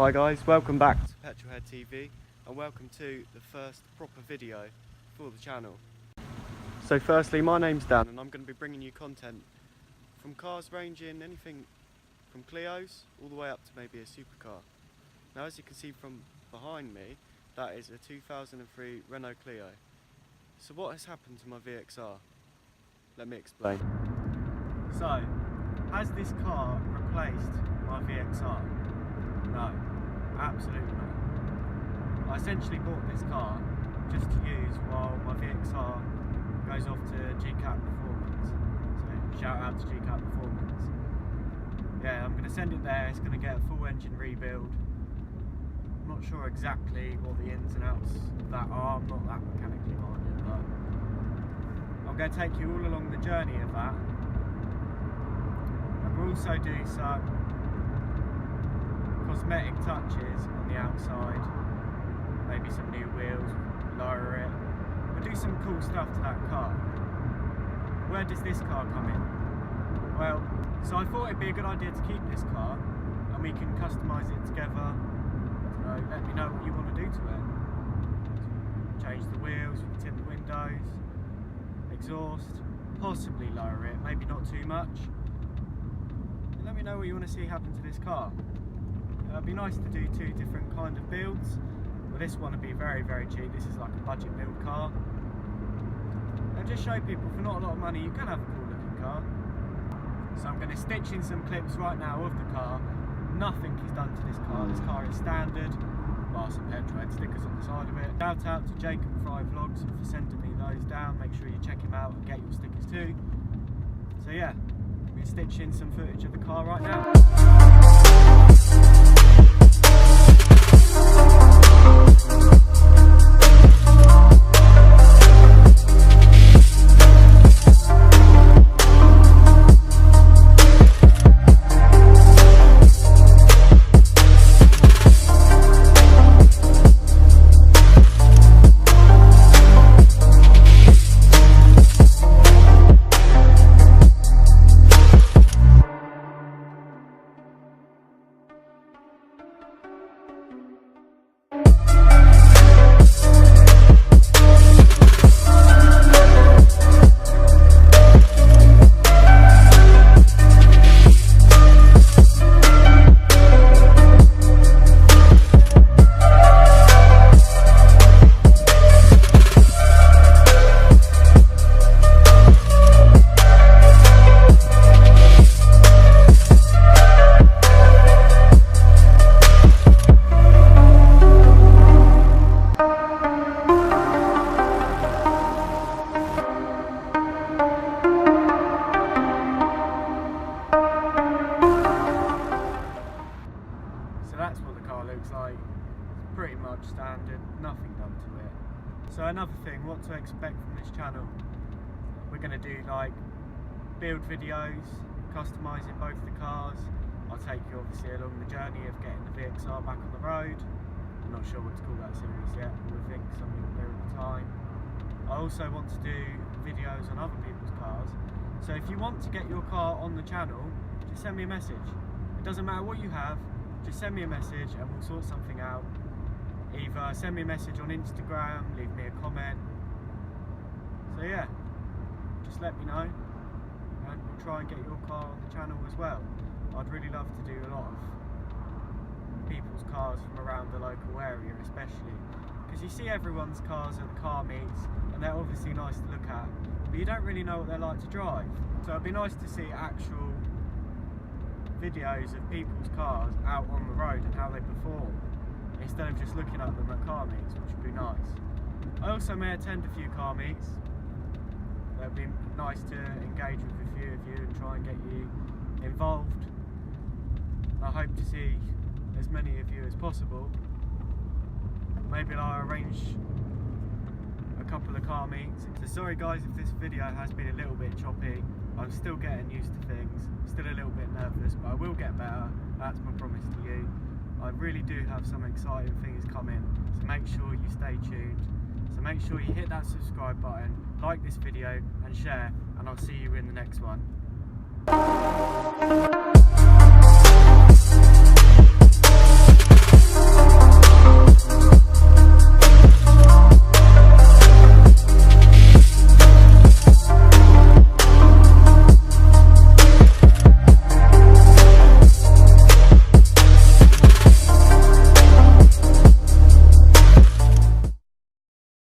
Hi guys, welcome back to Petrolhead TV and welcome to the first proper video for the channel. So firstly, my name's Dan and I'm going to be bringing you content from cars ranging anything from Clios all the way up to maybe a supercar. Now as you can see from behind me, that is a 2003 Renault Clio. So what has happened to my VXR? Let me explain. So, has this car replaced my VXR? No, absolutely not. I essentially bought this car just to use while my VXR goes off to GCAP Performance. So shout out to GCAP Performance. Yeah, I'm going to send it there, it's going to get a full engine rebuild. I'm not sure exactly what the ins and outs of that are, I'm not that mechanically minded, but I'm going to take you all along the journey of that. And we'll also do some cosmetic touches on the outside, maybe some new wheels, lower it. We'll do some cool stuff to that car. Where does this car come in? Well, so I thought it'd be a good idea to keep this car and we can customise it together. I don't know, let me know what you want to do to it. Change the wheels, we can tint the windows, exhaust, possibly lower it, maybe not too much. And let me know what you want to see happen to this car. It'd be nice to do two different kind of builds. Well, this one would be very, very cheap. This is like a budget build car. And just show people for not a lot of money you can have a cool looking car. So I'm going to stitch in some clips right now of the car. Nothing is done to this car. This car is standard. Bar some Petrolhead stickers on the side of it. Shout out to jacobfryvlogs for sending me those down. Make sure you check him out and get your stickers too. So yeah, I'm going to stitch in some footage of the car right now. That's what the car looks like. It's pretty much standard, nothing done to it. So another thing, what to expect from this channel. We're going to do like build videos, customising both the cars. I'll take you obviously along the journey of getting the VXR back on the road. I'm not sure what to call that series yet, but we think something will do at the time. I also want to do videos on other people's cars. So if you want to get your car on the channel, just send me a message. It doesn't matter what you have, just send me a message and we'll sort something out. Either send me a message on Instagram, leave me a comment. So yeah, just let me know and we'll try and get your car on the channel as well. I'd really love to do a lot of people's cars from around the local area especially. Because you see everyone's cars at the car meets and they're obviously nice to look at, but you don't really know what they're like to drive. So it'd be nice to see actual videos of people's cars out on the road and how they perform instead of just looking at them at car meets, which would be nice. I also may attend a few car meets. It would be nice to engage with a few of you and try and get you involved. I hope to see as many of you as possible. Maybe I'll arrange a couple of car meets. So sorry guys if this video has been a little bit choppy. I'm still getting used to things, still a little bit nervous, but I will get better, that's my promise to you. I really do have some exciting things coming, so make sure you stay tuned. So make sure you hit that subscribe button, like this video and share, and I'll see you in the next one.